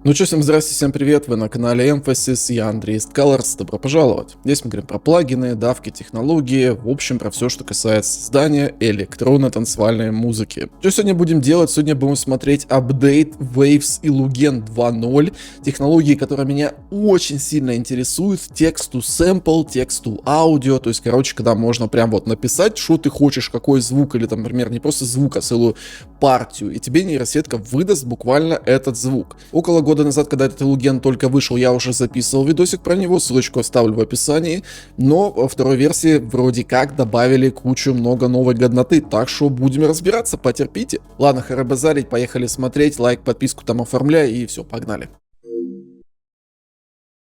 Ну что, всем здрасте, всем привет, вы на канале Emphasis, я Андрей из Colors, добро пожаловать. Здесь мы говорим про плагины, давки, технологии, в общем, про все, что касается создания электронно-танцевальной музыки. Что сегодня будем делать? Сегодня будем смотреть апдейт Waves Illugen 2.0, технологии, которые меня очень сильно интересуют, текст-to-sample, текст-to-аудио, то есть, короче, когда можно прям вот написать, что ты хочешь, какой звук, или там, например, не просто звук, а целую партию, и тебе нейросетка выдаст буквально этот звук. Около года назад, когда этот Illugen только вышел, я уже записывал видосик про него, ссылочку оставлю в описании, но во второй версии вроде как добавили кучу много новой годноты, так что будем разбираться, потерпите. Ладно, харабазарить, поехали смотреть, лайк, подписку там оформляй и все, погнали.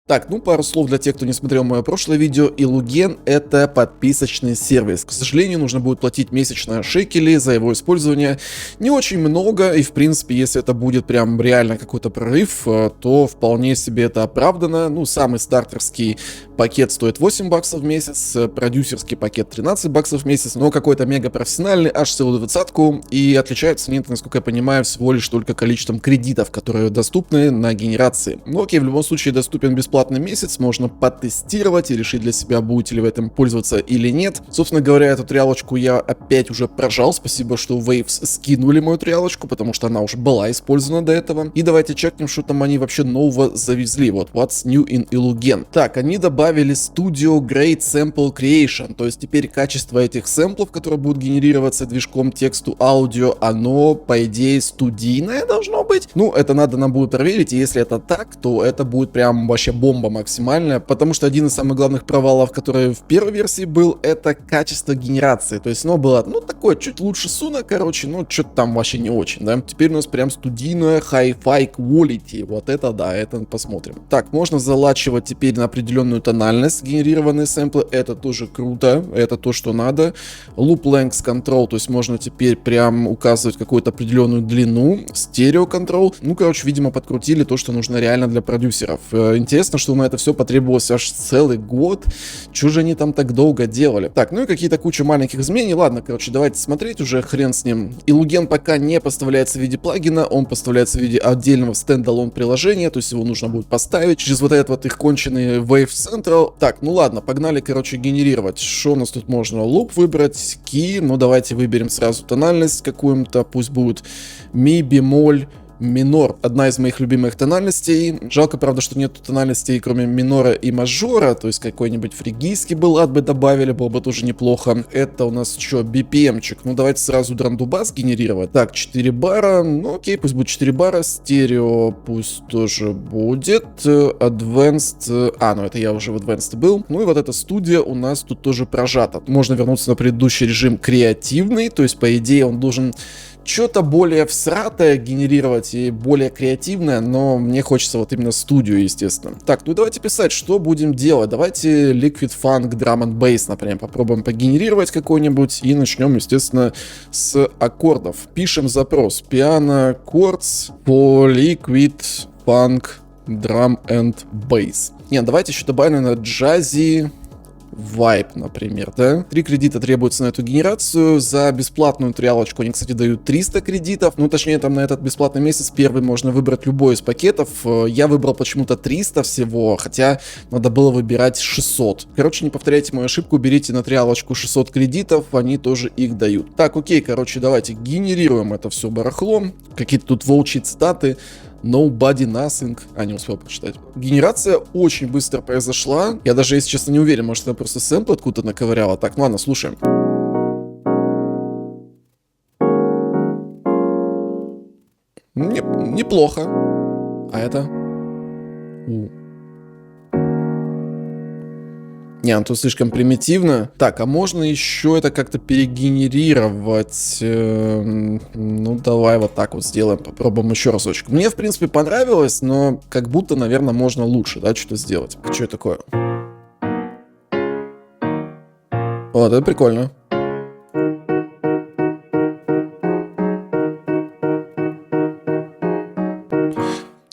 Так, ну пару слов для тех, кто не смотрел мое прошлое видео. Illugen — это подписочный сервис. К сожалению, нужно будет платить месячно шекели за его использование. Не очень много, и в принципе, если это будет прям реально какой-то прорыв, то вполне себе это оправдано. Ну, самый стартерский пакет стоит 8 баксов в месяц, продюсерский пакет 13 баксов в месяц, но какой-то мега профессиональный, аж целую 20-ку, и отличаются они, насколько я понимаю, всего лишь только количеством кредитов, которые доступны на генерации. Ну окей, в любом случае доступен бесплатный месяц, можно потестировать и решить для себя, будете ли в этом пользоваться или нет. Собственно говоря, эту триалочку я опять уже прожал, спасибо, что Waves скинули мою триалочку, потому что она уже была использована до этого. И давайте чекнем, что там они вообще нового завезли, вот, What's New in Illugen. Так, они добавили Studio Grade Sample Creation, то есть теперь качество этих сэмплов, которые будут генерироваться движком тексту аудио, оно, по идее, студийное должно быть. Ну, это надо нам будет проверить, и если это так, то это будет прям вообще бомба максимальная, потому что один из самых главных провалов, который в первой версии был, это качество генерации, то есть оно было, ну, такое, чуть лучше Суна, короче, но что-то там вообще не очень, да. Теперь у нас прям студийное hi-fi quality, вот это да, это посмотрим. Так, можно залачивать теперь на определенную тональность генерированные сэмплы, это тоже круто, это то, что надо. Loop Length Control, то есть можно теперь прям указывать какую-то определенную длину, стерео контрол, ну, короче, видимо, подкрутили то, что нужно реально для продюсеров. Интересно, что на это все потребовалось аж целый год, что же они там так долго делали. Так, ну и какие-то куча маленьких изменений, ладно, короче, давайте смотреть уже, хрен с ним. Illugen пока не поставляется в виде плагина, он поставляется в виде отдельного стендалон приложения, то есть его нужно будет поставить через вот этот вот их конченый Wave Central. Так, ну ладно, погнали, короче, генерировать. Что у нас тут можно? Loop выбрать, key, ну давайте выберем сразу тональность какую-то, пусть будет ми бемоль минор, одна из моих любимых тональностей. Жалко, правда, что нету тональностей, кроме минора и мажора, то есть какой-нибудь фригийский баллад бы добавили, было бы тоже неплохо. Это у нас что, BPM-чик? Ну, давайте сразу драм-ду-бас генерировать. Так, 4 бара, ну окей, пусть будет 4 бара, стерео пусть тоже будет, advanced, ну это я уже в advanced был. Ну и вот эта студия у нас тут тоже прожата. Можно вернуться на предыдущий режим креативный, то есть, по идее, он должен что-то более всратое генерировать и более креативное, но мне хочется вот именно студию, естественно. Так, ну давайте писать, что будем делать. Давайте Liquid Funk Drum and Bass, например, попробуем погенерировать какой-нибудь и начнем, естественно, с аккордов. Пишем запрос Piano Chords for Liquid Funk Drum and Bass. Нет, давайте еще добавим на Jazzy Vibe, например, да? 3 кредита требуется на эту генерацию. За бесплатную триалочку они, кстати, дают 300 кредитов. Ну, точнее, там на этот бесплатный месяц первый можно выбрать любой из пакетов. Я выбрал почему-то 300 всего, хотя надо было выбирать 600. Короче, не повторяйте мою ошибку, берите на триалочку 600 кредитов, они тоже их дают. Так, окей, короче, давайте генерируем это все барахло. Какие-то тут волчьи цитаты. Nobody Nothing. Не успел прочитать. Генерация очень быстро произошла. Я даже, если честно, не уверен, может, она просто сэмпл откуда-то наковыряла. Так, ну ладно, слушаем. Неплохо. А это? Не, ну тут слишком примитивно. Так, а можно еще это как-то перегенерировать? Ну, давай вот так вот сделаем. Попробуем еще разочек. Мне, в принципе, понравилось, но как будто, наверное, можно лучше, да, что-то сделать. Что это такое? Вот, это прикольно.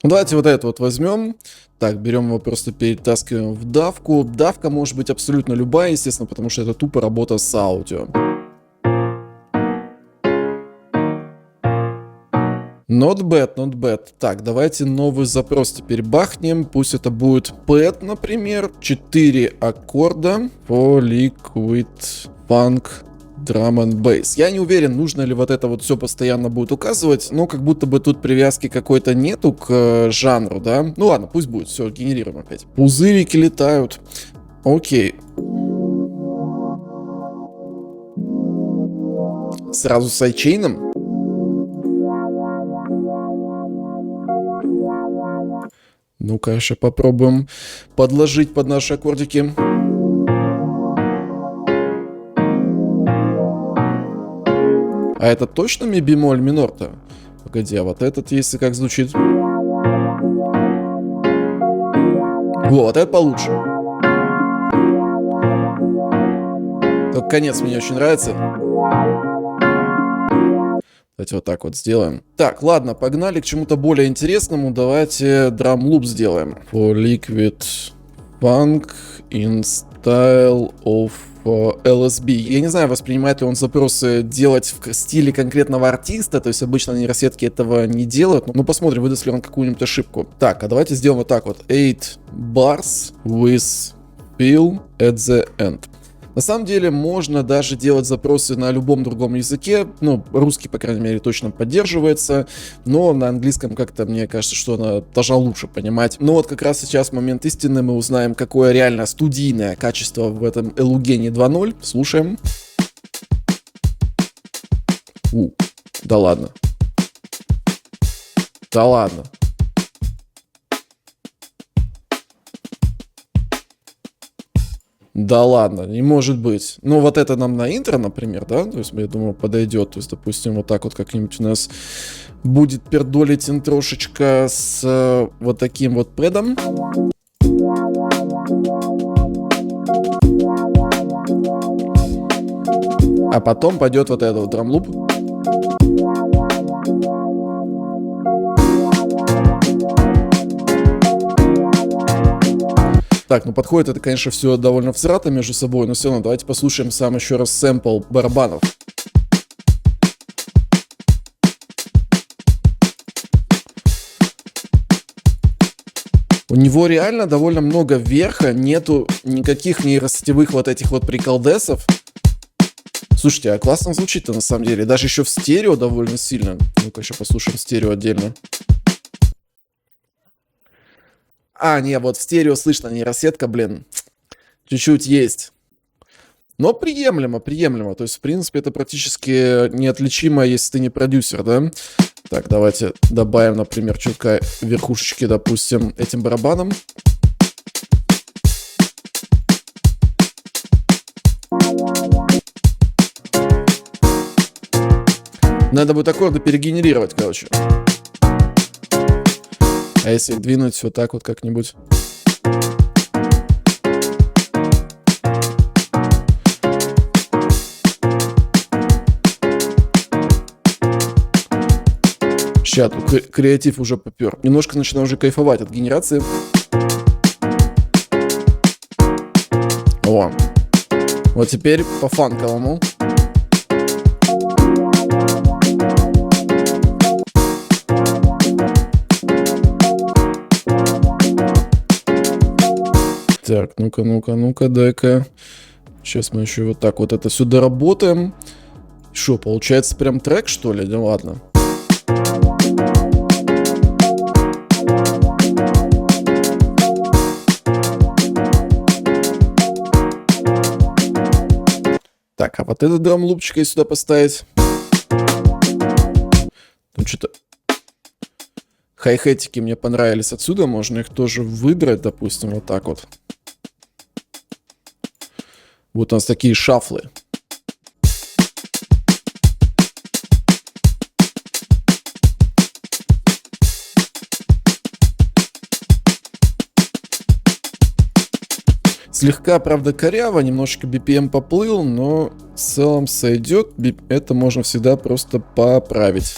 Давайте вот это вот возьмем. Так, берем его, просто перетаскиваем в давку. Давка может быть абсолютно любая, естественно, потому что это тупо работа с аудио. Not bad, not bad. Так, давайте новый запрос теперь бахнем. Пусть это будет pad, например. 4 аккорда for liquid funk drum and bass. Я не уверен, нужно ли вот это вот все постоянно будет указывать, но как будто бы тут привязки какой-то нету к жанру, да? Ну ладно, пусть будет, все, генерируем опять. Пузырики летают. Окей. Сразу с сайдчейном. Ну-ка, сейчас попробуем подложить под наши аккордики. А это точно ми бемоль минор-то? Погоди, а вот этот, если как звучит? Вот это получше. Только конец мне очень нравится. Давайте вот так вот сделаем. Так, ладно, погнали к чему-то более интересному. Давайте драм-луп сделаем. For liquid funk in style of LSB. Я не знаю, воспринимает ли он запросы делать в стиле конкретного артиста, то есть обычно нейросетки этого не делают. Но посмотрим, выдаст ли он какую-нибудь ошибку. Так, а давайте сделаем вот так вот. 8 bars with fill at the end. На самом деле можно даже делать запросы на любом другом языке, ну, русский, по крайней мере, точно поддерживается, но на английском как-то, мне кажется, что она должна лучше понимать. Но вот как раз сейчас момент истины, мы узнаем, какое реально студийное качество в этом Elugene 2.0. Слушаем. Да ладно. Да ладно. Да ладно, не может быть. Ну, вот это нам на интро, например, да? То есть, я думаю, подойдет. То есть, допустим, вот так вот как-нибудь у нас будет пердолить интрошечка с вот таким вот пэдом. А потом пойдет вот этот вот драмлуп. Так, ну подходит это, конечно, все довольно всрато между собой, но все равно давайте послушаем сам еще раз сэмпл барабанов. У него реально довольно много верха, нету никаких нейросетевых вот этих вот приколдесов. Слушайте, а классно звучит-то на самом деле, даже еще в стерео довольно сильно. Ну-ка еще послушаем стерео отдельно. А, не, вот в стерео слышно нейросетка, блин. Чуть-чуть есть. Но приемлемо, приемлемо. То есть, в принципе, это практически неотличимо, если ты не продюсер, да? Так, давайте добавим, например, чутка верхушечки, допустим, этим барабаном. Надо будет аккорды перегенерировать, короче. А если двинуть вот так вот как-нибудь? Сейчас тут креатив уже попер. Немножко начинаю уже кайфовать от генерации. О. Вот теперь по фанковому. Так, ну-ка, дай-ка. Сейчас мы еще вот так вот это все доработаем. Что, получается прям трек, что ли? Да ладно. Так, а вот этот драм-лупчик и сюда поставить. Там что-то... Хай-хетики мне понравились отсюда. Можно их тоже выдрать, допустим, вот так вот. Вот у нас такие шафлы. Слегка, правда, коряво, немножечко BPM поплыл, но в целом сойдет. Это можно всегда просто поправить.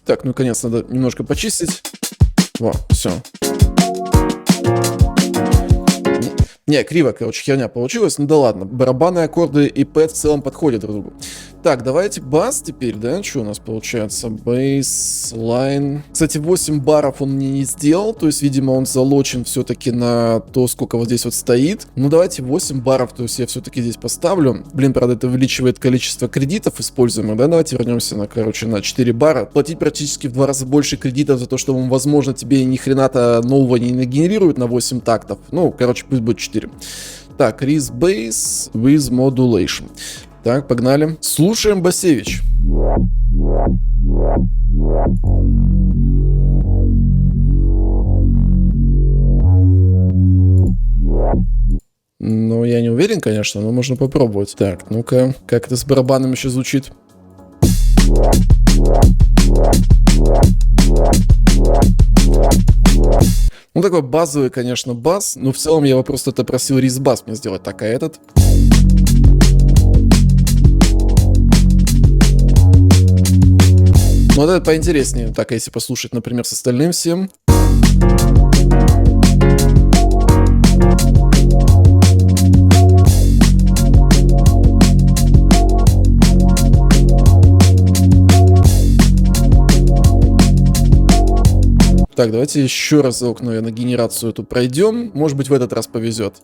Так, ну, наконец, надо немножко почистить. Во, все. Не, криво, короче, херня получилась. Ну да ладно, барабаны, аккорды и пэд в целом подходят друг другу. Так, давайте бас теперь, да? Что у нас получается? Бейслайн. Кстати, 8 баров он мне не сделал, то есть, видимо, он залочен все-таки на то, сколько вот здесь вот стоит. Ну, давайте 8 баров, то есть я все-таки здесь поставлю. Блин, правда, это увеличивает количество кредитов используемых, да? Давайте вернемся на, короче, на 4 бара. Платить практически в 2 раза больше кредитов за то, что он, возможно, тебе ни хрена-то нового не нагенерирует на 8 тактов. Ну, короче, пусть будет 4. Так, Risk Base with Modulation. Так, погнали. Слушаем Басевич. Ну, я не уверен, конечно, но можно попробовать. Так, ну-ка, как это с барабаном еще звучит? Ну, такой базовый, конечно, бас, но в целом я его просто это просил рис-бас мне сделать, так, а этот... Ну, вот это поинтереснее, так, а если послушать, например, с остальным всем... Так, давайте еще разок, наверное, генерацию эту пройдем. Может быть, в этот раз повезет.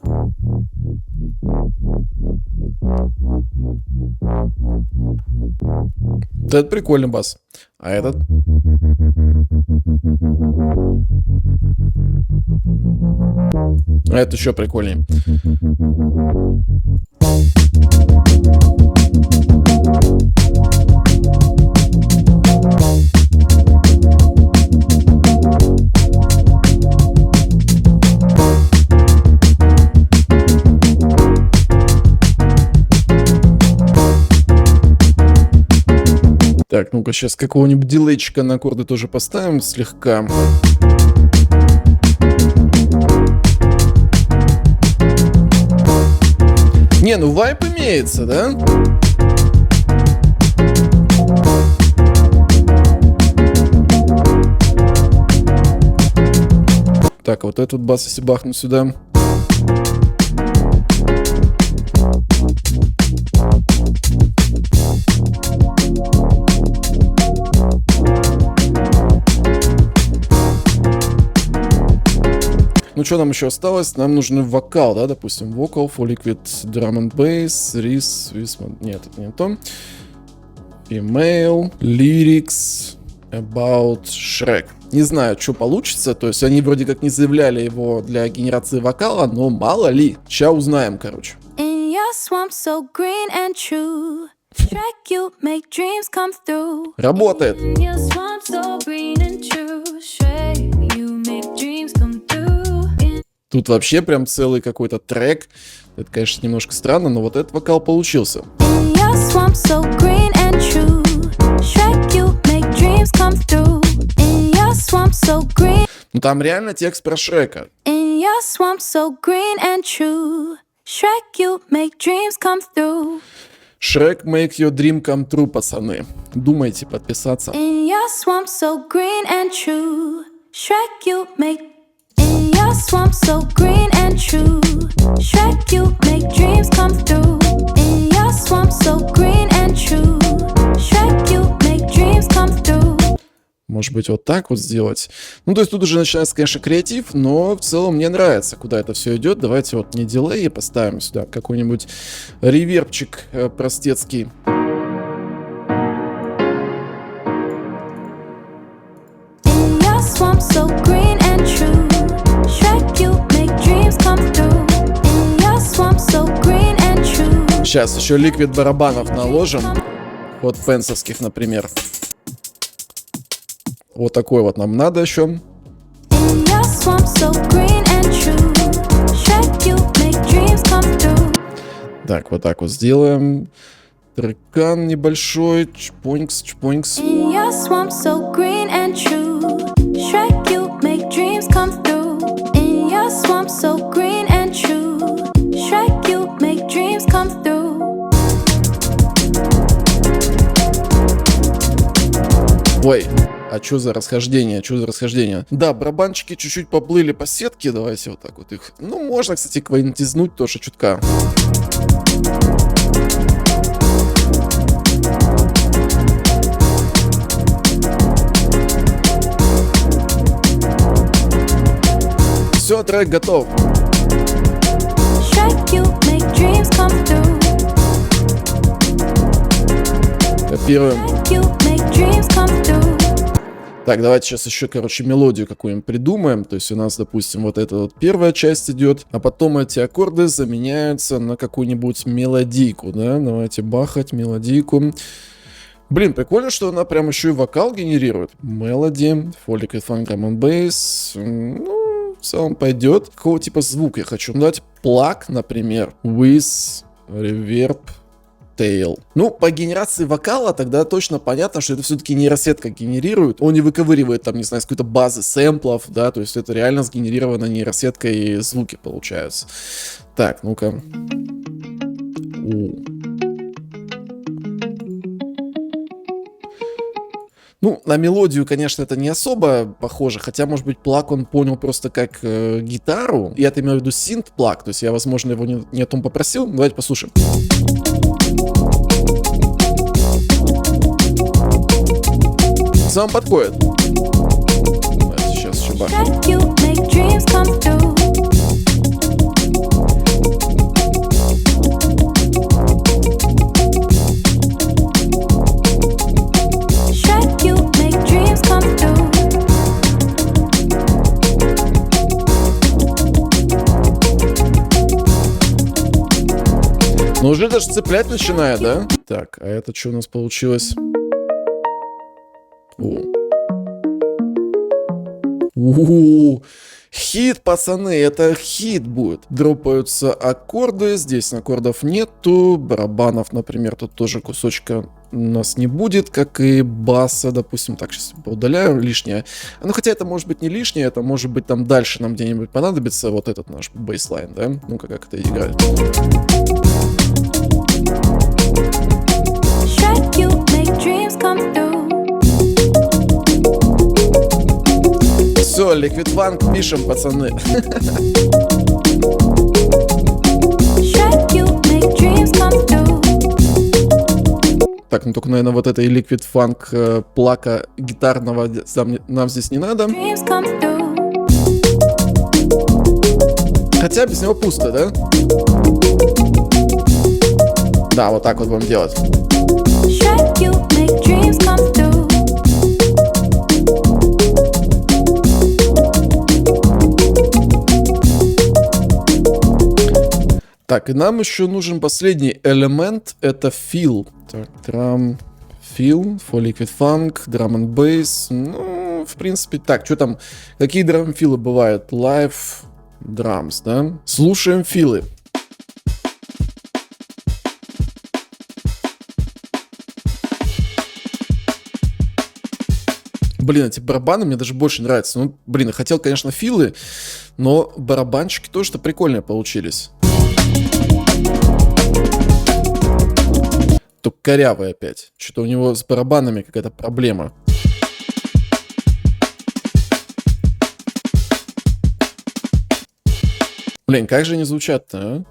Да, это прикольный бас. А этот? А это еще прикольнее. Так, ну-ка, сейчас какого-нибудь дилейчика на аккорды тоже поставим слегка. Не, ну вайп имеется, да? Так, вот этот бас, если бахнуть сюда. Ну, что нам еще осталось? Нам нужен вокал, да, допустим, vocal for liquid drum and bass, нет, это не то. Female, lyrics, about Shrek. Не знаю, что получится, то есть они вроде как не заявляли его для генерации вокала, но мало ли. Сейчас узнаем, короче. In your swamp so green and true. Shrek, you make dreams come through. Работает. In your swamp so green and true. Shrek, you make dreams come through. Тут вообще прям целый какой-то трек. Это, конечно, немножко странно, но вот этот вокал получился. Ну там реально текст про Шрека. Шрек make your dream come true, пацаны. Думайте подписаться. In your swamp so green and true. Shrek, you make In your swamp so green and true. Shrek, you make dreams come through. In your swamp so green and true. Shrek, you make dreams come through. Может быть, вот так вот сделать. Ну, то есть тут уже начинается, конечно, креатив, но в целом мне нравится, куда это все идет. Давайте вот не дилей, поставим сюда какой-нибудь ревербчик простецкий. In your swamp so green and true. Сейчас еще ликвид барабанов наложим. Вот пенсовских, например. Вот такой вот нам надо еще. Так, вот так вот сделаем. Трекан небольшой. Чпонькс, чпонькс. Ой, а что за расхождение, Да, барабанчики чуть-чуть поплыли по сетке, давайте вот так вот их. Ну, можно, кстати, квантизнуть тоже чутка. Все, трек готов. Копируем. Так, давайте сейчас еще, короче, мелодию какую-нибудь придумаем. То есть у нас, допустим, вот эта вот первая часть идет, а потом эти аккорды заменяются на какую-нибудь мелодийку, да? Давайте бахать мелодийку. Блин, прикольно, что она прям еще и вокал генерирует. Melody, For Liquid Funk, Drum and Bass. Ну, в целом пойдет. Какого типа звука я хочу? Ну, давайте plug, например, with reverb tail. Ну, по генерации вокала тогда точно понятно, что это все-таки нейросетка генерирует. Он не выковыривает там, не знаю, с какой-то базы сэмплов, да, то есть это реально сгенерировано нейросеткой, и звуки получаются. Так, ну-ка. Ну, на мелодию, конечно, это не особо похоже, хотя, может быть, плаг он понял просто как гитару. Я-то имею в виду синт-плаг, то есть я, возможно, его не о том попросил. Давайте послушаем. Сам подходит. Давайте сейчас еще бахнем. Ну, уже даже цеплять начинает, да? Так, а это что у нас получилось? Хит, пацаны, это хит будет. Дропаются аккорды, здесь аккордов нету, барабанов, например, тут тоже кусочка у нас не будет, как и баса, допустим. Так, сейчас поудаляю лишнее. Ну, хотя это может быть не лишнее, это может быть там дальше нам где-нибудь понадобится вот этот наш бейслайн, да? Ну-ка, как это играет. Все, Liquid Funk пишем, пацаны. Так, ну только, наверное, вот этой Liquid Funk плака гитарного нам здесь не надо. Хотя без него пусто, да? Да, вот так вот будем делать. Так, и нам еще нужен последний элемент, это fill. Так, drum fill, for liquid funk, drum and bass. Ну, в принципе, так, что там, какие драм-филы бывают? Live drums, да? Слушаем филы. Блин, эти барабаны мне даже больше нравятся. Ну, блин, я хотел, конечно, филы, но барабанчики тоже-то прикольные получились. Только корявый опять. Что-то у него с барабанами какая-то проблема. Блин, как же они звучат-то, а?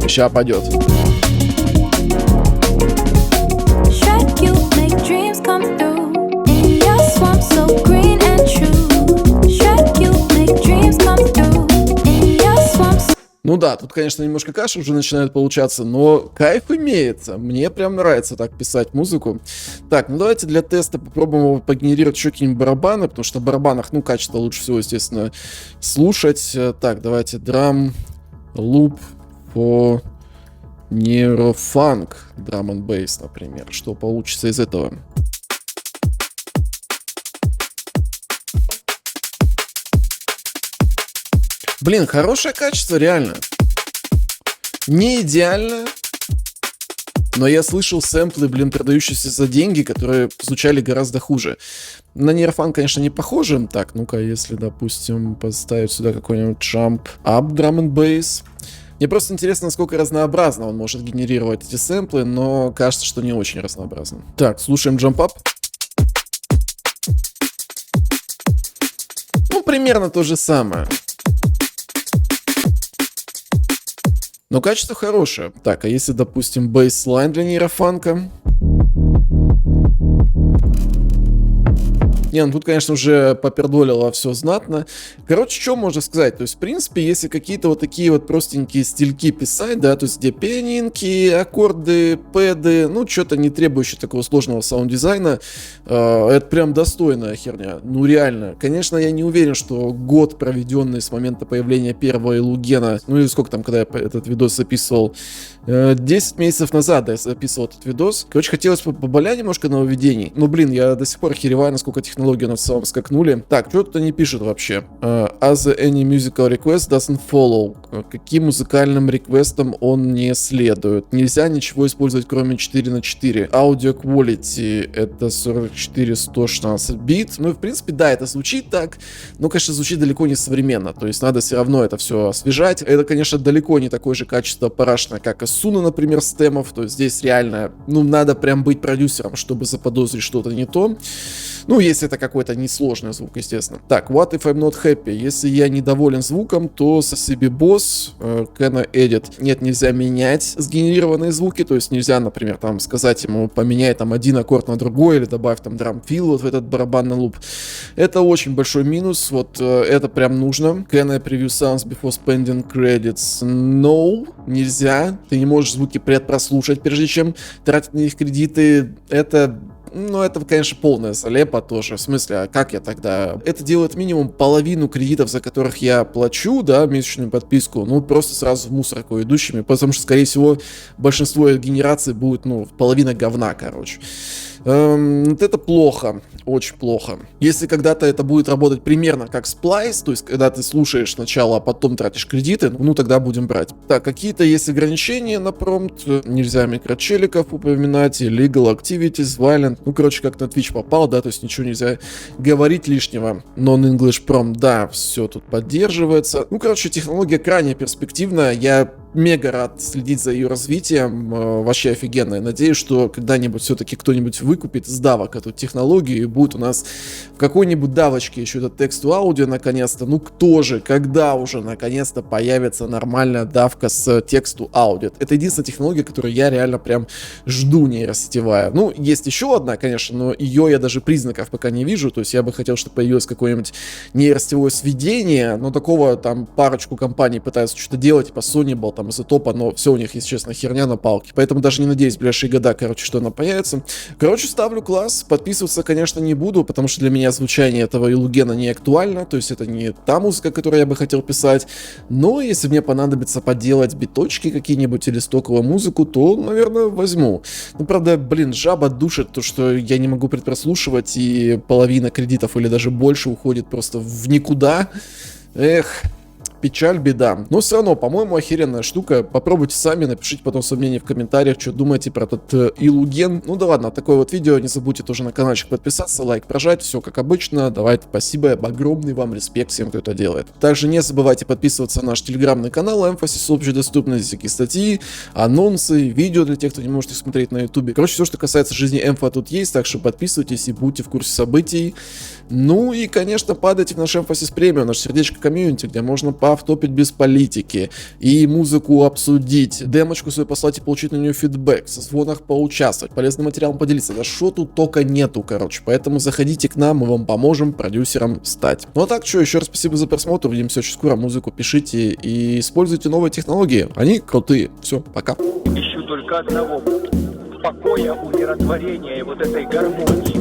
Сейчас пойдет. Ну да, тут, конечно, немножко каша уже начинает получаться, но кайф имеется. Мне прям нравится так писать музыку. Так, ну давайте для теста попробуем погенерировать еще какие-нибудь барабаны, потому что в барабанах, ну, качество лучше всего, естественно, слушать. Так, давайте драм, луп по нейрофанк, драм and bass, например. Что получится из этого? Блин, хорошее качество, реально. Не идеально, но я слышал сэмплы, блин, продающиеся за деньги, которые звучали гораздо хуже. На нейрофанк, конечно, не похоже. Так, ну-ка, если, допустим, поставить сюда какой-нибудь jump up drum and bass. Мне просто интересно, насколько разнообразно он может генерировать эти сэмплы, но кажется, что не очень разнообразно. Так, слушаем Jump Up. Ну, примерно то же самое. Но качество хорошее. Так, а если, допустим, бейслайн для нейрофанка? Не, ну тут, конечно, уже попердолило все знатно. Короче, что можно сказать? То есть, в принципе, если какие-то вот такие вот простенькие стильки писать, да, то есть где пианинки, аккорды, пэды, ну, что-то не требующее такого сложного саунд-дизайна, это прям достойная херня. Ну, реально. Конечно, я не уверен, что год, проведенный с момента появления первого Илугена, ну, или сколько там, когда я этот видос записывал, 10 месяцев назад, да, я записывал этот видос. Короче, хотелось побалять немножко нововведений. Но, блин, я до сих пор охереваю, насколько технологии у нас в целом скакнули. Так, что тут они пишут вообще? As any musical request doesn't follow. Каким музыкальным реквестам он не следует? Нельзя ничего использовать, кроме 4:4. Audio quality это 44-116 бит. Ну, и в принципе, да, это звучит так, но, конечно, звучит далеко не современно. То есть надо все равно это все освежать. Это, конечно, далеко не такое же качество парашное, как и Суна, например, стемов. То есть здесь реально, ну, надо прям быть продюсером, чтобы заподозрить что-то не то. Ну, если это какой-то несложный звук, естественно. Так, what if I'm not happy? Если я недоволен звуком, то соседи босс, can I edit? Нет, нельзя менять сгенерированные звуки, то есть нельзя, например, там сказать ему, поменяй там один аккорд на другой, или добавь там драм-фил вот в этот барабанный луп. Это очень большой минус, вот это прям нужно. Can I preview sounds before spending credits? No, нельзя. Ты не можешь звуки предпрослушать, прежде чем тратить на них кредиты. Ну, это, конечно, полная залепа тоже. В смысле, а как я тогда? Это делает минимум половину кредитов, за которых я плачу, да, месячную подписку, ну, просто сразу в мусорку идущими, потому что, скорее всего, большинство генераций будет, ну, половина говна, короче. Вот это плохо, очень плохо. Если когда-то это будет работать примерно как Splice, то есть когда ты слушаешь сначала, а потом тратишь кредиты, ну тогда будем брать. Так, какие-то есть ограничения на промпт, нельзя микрочеликов упоминать, illegal activities, violent, ну короче, как на Twitch попал, да, то есть ничего нельзя говорить лишнего. Non-English prompt, да, все тут поддерживается. Ну короче, технология крайне перспективная, я мега рад следить за ее развитием, вообще офигенно. Я надеюсь, что когда-нибудь все-таки кто-нибудь выкупит из давок эту технологию и будет у нас в какой-нибудь давочке еще этот текст-аудио наконец-то. Ну кто же, когда уже наконец-то появится нормальная давка с тексту-аудио? Это единственная технология, которую я реально прям жду нейросетевая. Ну, есть еще одна, конечно, но ее я даже признаков пока не вижу. То есть я бы хотел, чтобы появилось какое-нибудь нейросетевое сведение, но такого там парочку компаний пытаются что-то делать, типа Sony был там изотопа, но все у них, если честно, херня на палке. Поэтому даже не надеюсь в ближайшие года, короче, что она появится. Короче, ставлю класс. Подписываться, конечно, не буду, потому что для меня звучание этого Илугена не актуально. То есть это не та музыка, которую я бы хотел писать. Но если мне понадобится поделать биточки какие-нибудь или стоковую музыку, то, наверное, возьму. Ну, правда, блин, жаба душит то, что я не могу предпрослушивать, и половина кредитов или даже больше уходит просто в никуда. Эх... Печаль, беда. Но все равно, по-моему, охеренная штука. Попробуйте сами, напишите потом свое мнение в комментариях, что думаете про этот Илуген. Ну да ладно, такое вот видео. Не забудьте тоже на каналчик подписаться, лайк прожать, все как обычно. Давайте, спасибо, огромный вам респект всем, кто это делает. Также не забывайте подписываться на наш телеграммный канал Emphasis, общедоступность, всякие статьи, анонсы, видео для тех, кто не может их смотреть на ютубе. Короче, все, что касается жизни Эмфа, тут есть, так что подписывайтесь и будьте в курсе событий. Ну и, конечно, падайте в наш Emphasis Premium, наш сердечко комьюнити, где можно автопить без политики, и музыку обсудить, демочку свою послать и получить на нее фидбэк, со звонах поучаствовать, полезным материалом поделиться. Да что тут только нету, короче. Поэтому заходите к нам, мы вам поможем продюсером стать. Ну а так, что, еще раз спасибо за просмотр, увидимся очень скоро, музыку пишите и используйте новые технологии, они крутые. Все, пока. Ищу только одного — покоя, умиротворения и вот этой гармонии.